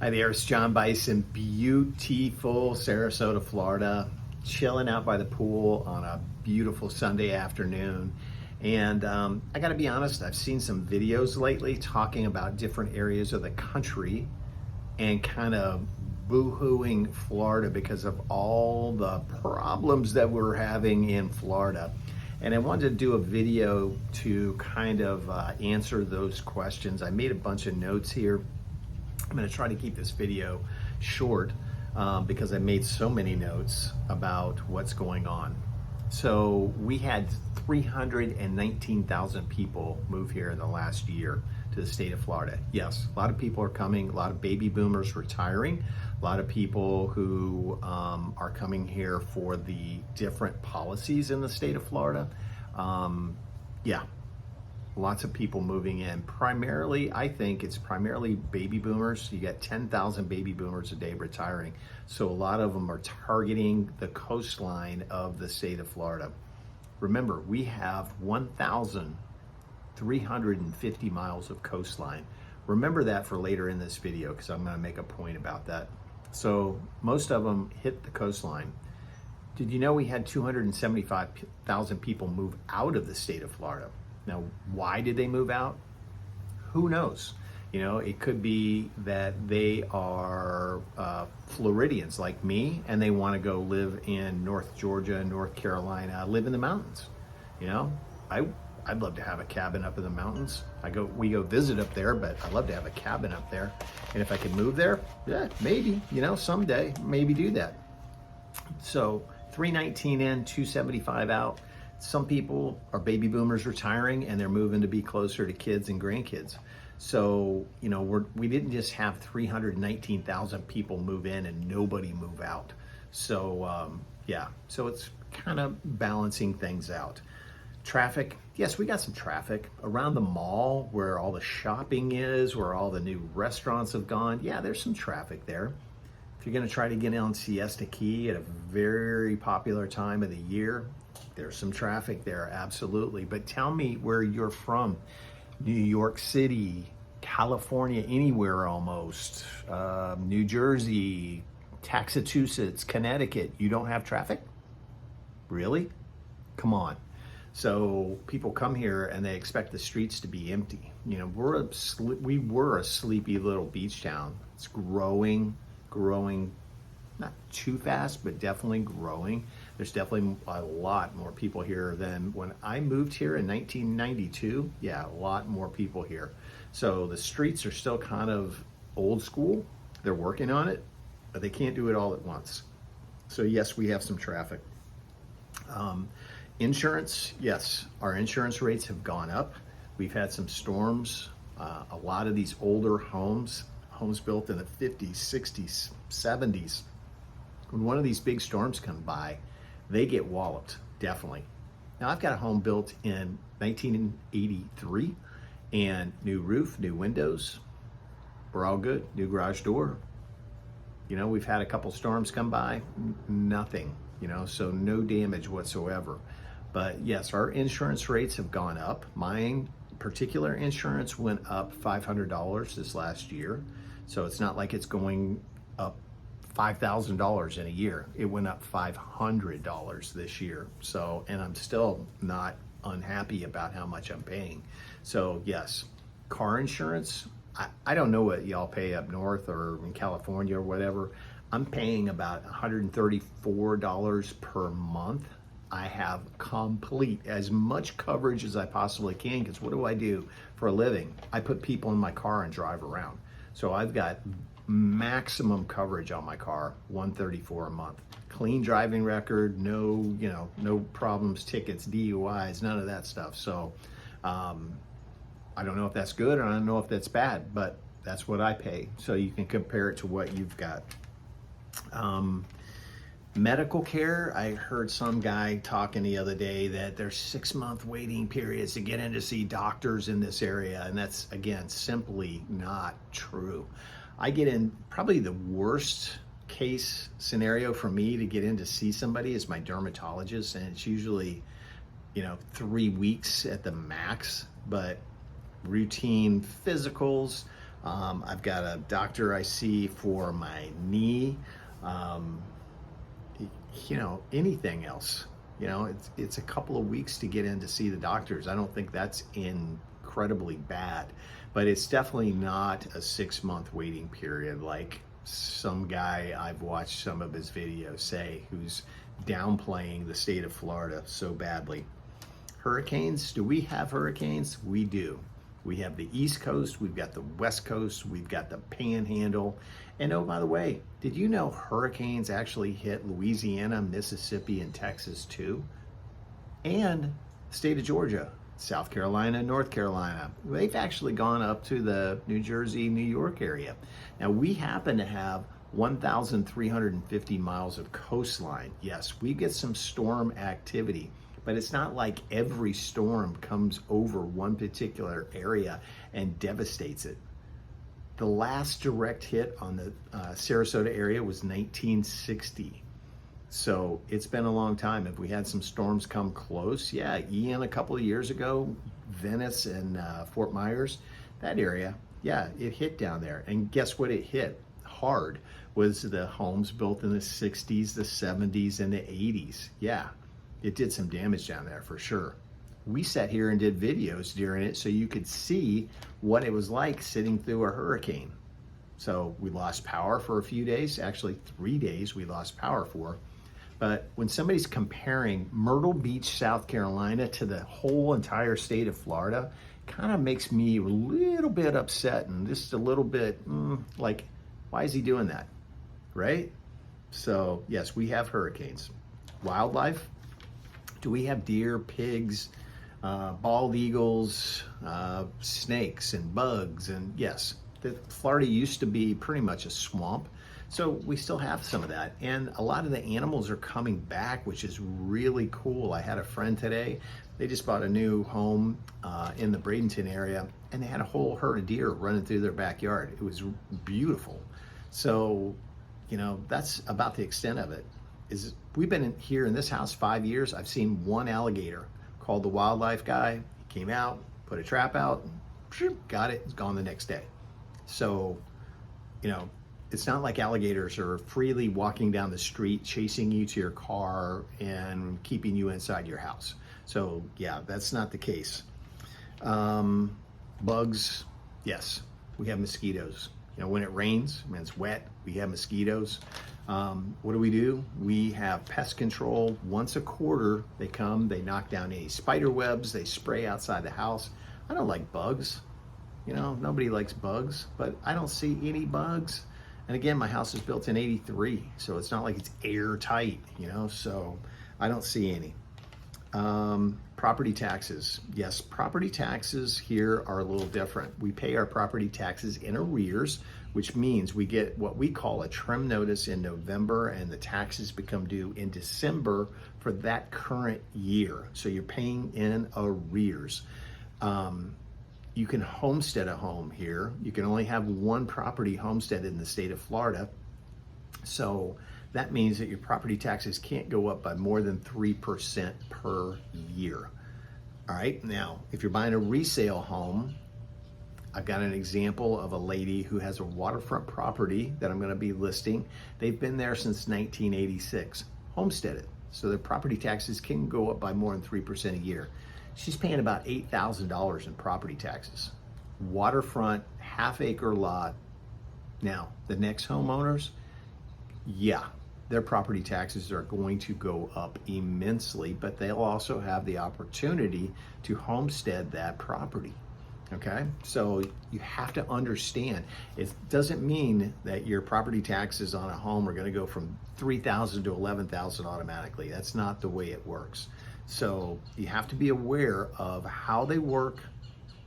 Hi there, it's John Bison, beautiful Sarasota, Florida, chilling out by the pool on a beautiful Sunday afternoon. And I gotta be honest, I've seen some videos lately talking about different areas of the country and kind of boo-hooing Florida because of all the problems that we're having in Florida. And I wanted to do a video to kind of answer those questions. I made a bunch of notes here. I'm going to try to keep this video short because I made so many notes about what's going on. So we had 319,000 people move here in the last year to the state of Florida. Yes, a lot of people are coming, a lot of baby boomers retiring, a lot of people who are coming here for the different policies in the state of Florida. Yeah. Lots of people moving in. Primarily, I think it's primarily baby boomers. You get 10,000 baby boomers a day retiring. So a lot of them are targeting the coastline of the state of Florida. Remember, we have 1,350 miles of coastline. Remember that for later in this video because I'm going to make a point about that. So most of them hit the coastline. Did you know we had 275,000 people move out of the state of Florida? Now, why did they move out? Who knows? You know, it could be that they are Floridians like me and they want to go live in North Georgia, North Carolina, live in the mountains. You know, I'd love to have a cabin up in the mountains. We go visit up there, but I'd love to have a cabin up there. And if I could move there, yeah, maybe, you know, someday, maybe do that. So 319 in, 275 out. Some people are baby boomers retiring and they're moving to be closer to kids and grandkids. So, you know, we didn't just have 319,000 people move in and nobody move out. So, yeah, so it's kind of balancing things out. Traffic, yes, we got some traffic around the mall where all the shopping is, where all the new restaurants have gone. Yeah, there's some traffic there. If you're gonna try to get on Siesta Key at a very popular time of the year, there's some traffic there, absolutely. But tell me where you're from. New York City, California, anywhere almost, New Jersey, Massachusetts, Connecticut, you don't have traffic? Really? Come on. So people come here and they expect the streets to be empty. You know, we were a sleepy little beach town. It's growing, not too fast, but definitely growing. There's definitely a lot more people here than when I moved here in 1992. Yeah, a lot more people here. So the streets are still kind of old school. They're working on it, but they can't do it all at once. So yes, we have some traffic. Insurance, yes, our insurance rates have gone up. We've had some storms. A lot of these older homes built in the 50s, 60s, 70s, when one of these big storms come by, they get walloped, definitely. Now, I've got a home built in 1983 and new roof, new windows. We're all good. New garage door. You know, we've had a couple storms come by, nothing, you know, so no damage whatsoever. But yes, our insurance rates have gone up. Mine particular insurance went up $500 this last year. So it's not like it's going up $5,000 in a year. It went up $500 this year. So, and I'm still not unhappy about how much I'm paying. So yes, car insurance, I don't know what y'all pay up north or in California or whatever. I'm paying about $134 per month. I have complete, as much coverage as I possibly can, because what do I do for a living? I put people in my car and drive around. So I've got maximum coverage on my car, $134 a month. Clean driving record, no, you know, no problems, tickets, DUIs, none of that stuff. So I don't know if that's good or I don't know if that's bad, but that's what I pay. So you can compare it to what you've got. Medical care, I heard some guy talking the other day that there's 6-month waiting periods to get in to see doctors in this area. And that's, again, simply not true. I get in, probably the worst case scenario for me to get in to see somebody is my dermatologist. And it's usually, you know, 3 weeks at the max, but routine physicals, I've got a doctor I see for my knee. Um, anything else. It's a couple of weeks to get in to see the doctors. I don't think that's incredibly bad, but it's definitely not a 6-month waiting period like some guy I've watched some of his videos say, who's downplaying the state of Florida so badly. Hurricanes, do we have hurricanes? We do. We have the East Coast, we've got the West Coast, we've got the Panhandle. And oh, by the way, did you know hurricanes actually hit Louisiana, Mississippi, and Texas too? And the state of Georgia, South Carolina, North Carolina. They've actually gone up to the New Jersey, New York area. Now, we happen to have 1,350 miles of coastline. Yes, we get some storm activity, but it's not like every storm comes over one particular area and devastates it. The last direct hit on the Sarasota area was 1960. So it's been a long time. If we had some storms come close, yeah, Ian a couple of years ago, Venice and Fort Myers, that area, yeah, it hit down there. And guess what it hit hard was the homes built in the 60s, the 70s, and the 80s. Yeah, it did some damage down there for sure. We sat here and did videos during it so you could see what it was like sitting through a hurricane. So we lost power for a few days, actually 3 days we lost power for. But when somebody's comparing Myrtle Beach, South Carolina to the whole entire state of Florida, kind of makes me a little bit upset and just a little bit like, why is he doing that, right? So yes, we have hurricanes. Wildlife, do we have deer, pigs, bald eagles, snakes and bugs? And yes, Florida used to be pretty much a swamp. So we still have some of that. And a lot of the animals are coming back, which is really cool. I had a friend today, they just bought a new home in the Bradenton area, and they had a whole herd of deer running through their backyard. It was beautiful. So, that's about the extent of it. We've been here in this house 5 years. I've seen one alligator. Called the wildlife guy. He came out, put a trap out, got it, it's gone the next day. So, it's not like alligators are freely walking down the street, chasing you to your car and keeping you inside your house. So yeah, that's not the case. Bugs, yes, we have mosquitoes. When it rains, when it's wet, we have mosquitoes. What do? We have pest control. Once a quarter, they come, they knock down any spider webs, they spray outside the house. I don't like bugs. Nobody likes bugs, but I don't see any bugs. And again, my house is built in 83, so it's not like it's airtight, so I don't see any. Property taxes. Yes, property taxes here are a little different. We pay our property taxes in arrears, which means we get what we call a trim notice in November, and the taxes become due in December for that current year. So you're paying in arrears. You can homestead a home here. You can only have one property homesteaded in the state of Florida. So that means that your property taxes can't go up by more than 3% per year. All right, now, if you're buying a resale home, I've got an example of a lady who has a waterfront property that I'm gonna be listing. They've been there since 1986, homesteaded. So their property taxes can go up by more than 3% a year. She's paying about $8,000 in property taxes. Waterfront, half-acre lot. Now, the next homeowners, yeah, their property taxes are going to go up immensely, but they'll also have the opportunity to homestead that property. Okay, so you have to understand, it doesn't mean that your property taxes on a home are going to go from $3,000 to $11,000 automatically. That's not the way it works. So you have to be aware of how they work,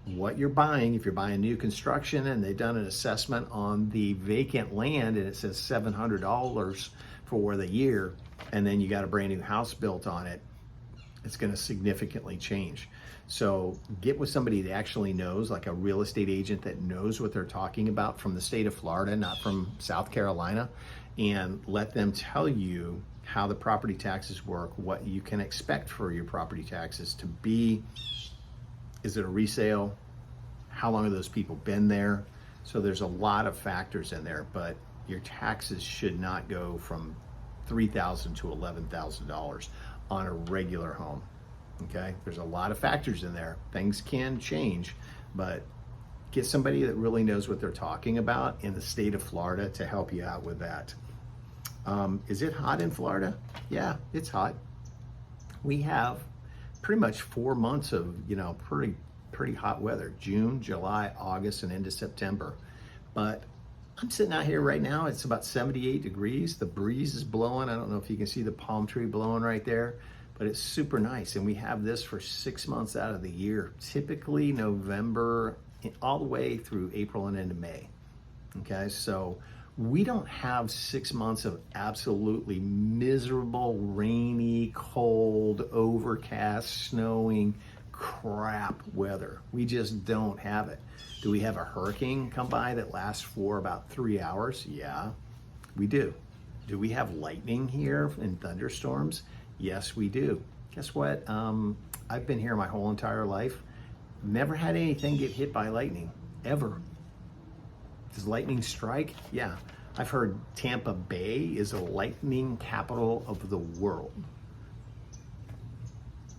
what you're buying. If you're buying new construction and they've done an assessment on the vacant land and it says $700 for the year, and then you got a brand new house built on it, it's going to significantly change. So get with somebody that actually knows, like a real estate agent that knows what they're talking about from the state of Florida, not from South Carolina, and let them tell you how the property taxes work, what you can expect for your property taxes to be. Is it a resale? How long have those people been there? So there's a lot of factors in there, but your taxes should not go from $3,000 to $11,000 on a regular home. Okay, there's a lot of factors in there. Things can change, but get somebody that really knows what they're talking about in the state of Florida to help you out with that. Is it hot in Florida? Yeah, it's hot. We have pretty much 4 months of, pretty hot weather, June, July, August, and into September. But I'm sitting out here right now, it's about 78 degrees. The breeze is blowing. I don't know if you can see the palm tree blowing right there, but it's super nice. And we have this for 6 months out of the year, typically November all the way through April and into May. Okay, so we don't have 6 months of absolutely miserable, rainy, cold, overcast, snowing, crap weather. We just don't have it. Do we have a hurricane come by that lasts for about 3 hours? Yeah, we do. Do we have lightning here and thunderstorms? Yes, we do. Guess what? I've been here my whole entire life. Never had anything get hit by lightning, ever. Does lightning strike? Yeah. I've heard Tampa Bay is the lightning capital of the world.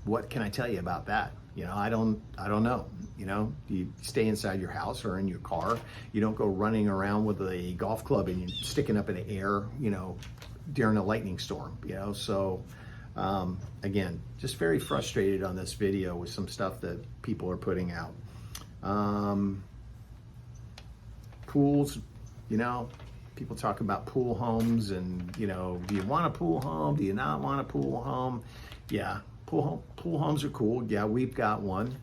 What can I tell you about that? I don't know. You stay inside your house or in your car. You don't go running around with a golf club and you're sticking up in the air, during a lightning storm, So, again, just very frustrated on this video with some stuff that people are putting out. Pools, people talk about pool homes and, do you want a pool home? Do you not want a pool home? Yeah. Pool homes are cool. Yeah, we've got one.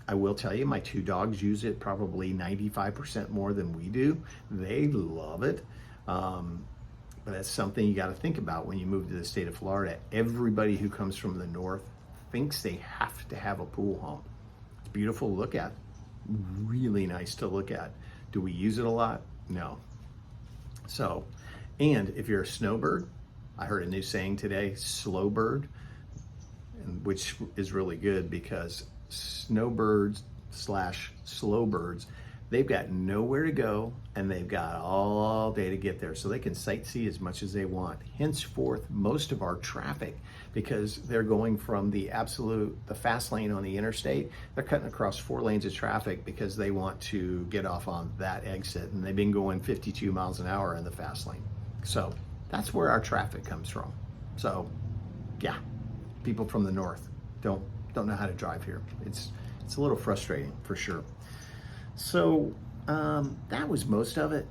I will tell you, my 2 dogs use it probably 95% more than we do. They love it. But that's something you got to think about when you move to the state of Florida. Everybody who comes from the north thinks they have to have a pool home. It's beautiful to look at. Really nice to look at. Do we use it a lot? No. So, and if you're a snowbird, I heard a new saying today, slow bird, which is really good because snowbirds / slow birds, they've got nowhere to go and they've got all day to get there, so they can sightsee as much as they want. Henceforth, most of our traffic, because they're going from the fast lane on the interstate, they're cutting across 4 lanes of traffic because they want to get off on that exit, and they've been going 52 miles an hour in the fast lane. So that's where our traffic comes from. So yeah, people from the north don't know how to drive here. It's a little frustrating for sure. So that was most of it.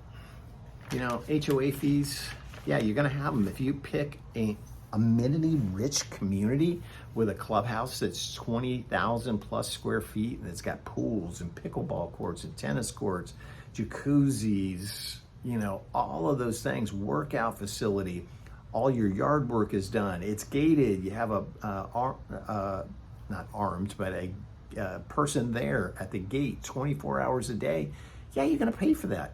HOA fees, yeah, you're gonna have them. If you pick a amenity-rich community with a clubhouse that's 20,000 plus square feet and it's got pools and pickleball courts and tennis courts, jacuzzis, all of those things, workout facility, all your yard work is done. It's gated. You have not armed, but a person there at the gate 24 hours a day. Yeah, you're gonna pay for that.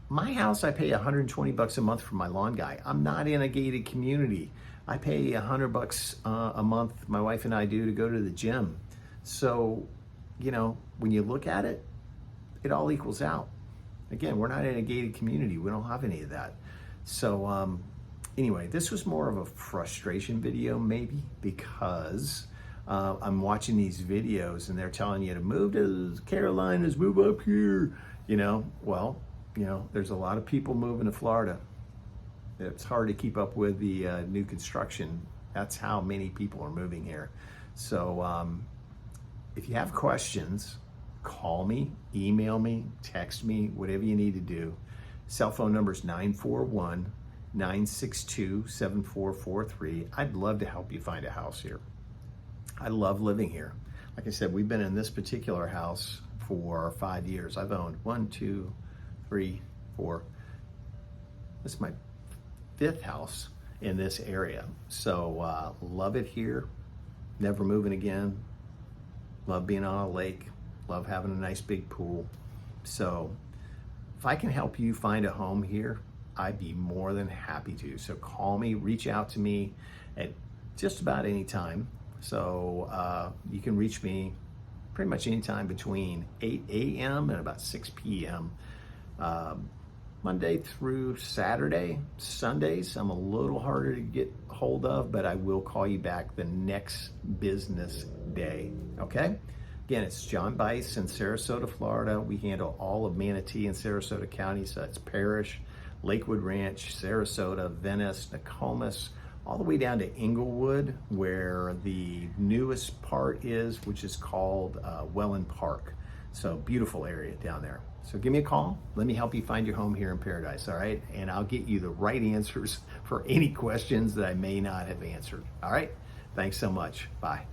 My house, I pay $120 a month for my lawn guy. I'm not in a gated community. I pay $100 a month, my wife and I do, to go to the gym. So, when you look at it, it all equals out. Again, we're not in a gated community. We don't have any of that. So, anyway, this was more of a frustration video maybe because I'm watching these videos and they're telling you to move to the Carolinas, move up here, well, there's a lot of people moving to Florida. It's hard to keep up with the new construction. That's how many people are moving here. So if you have questions, call me, email me, text me, whatever you need to do. Cell phone number is 941-962-7443. I'd love to help you find a house here. I love living here. Like I said, we've been in this particular house for 5 years. I've owned 1, 2, 3, 4. This is my 5th house in this area. So love it here. Never moving again. Love being on a lake. Love having a nice big pool. So if I can help you find a home here, I'd be more than happy to. So call me, reach out to me at just about any time. So you can reach me pretty much anytime between 8 a.m. and about 6 p.m. Monday through Saturday. Sundays, I'm a little harder to get hold of, but I will call you back the next business day, okay? Again, it's John Bice in Sarasota, Florida. We handle all of Manatee and Sarasota counties. So that's Parish, Lakewood Ranch, Sarasota, Venice, Nokomis, all the way down to Inglewood, where the newest part is, which is called Welland Park. So beautiful area down there. So give me a call. Let me help you find your home here in Paradise, all right? And I'll get you the right answers for any questions that I may not have answered, all right? Thanks so much. Bye.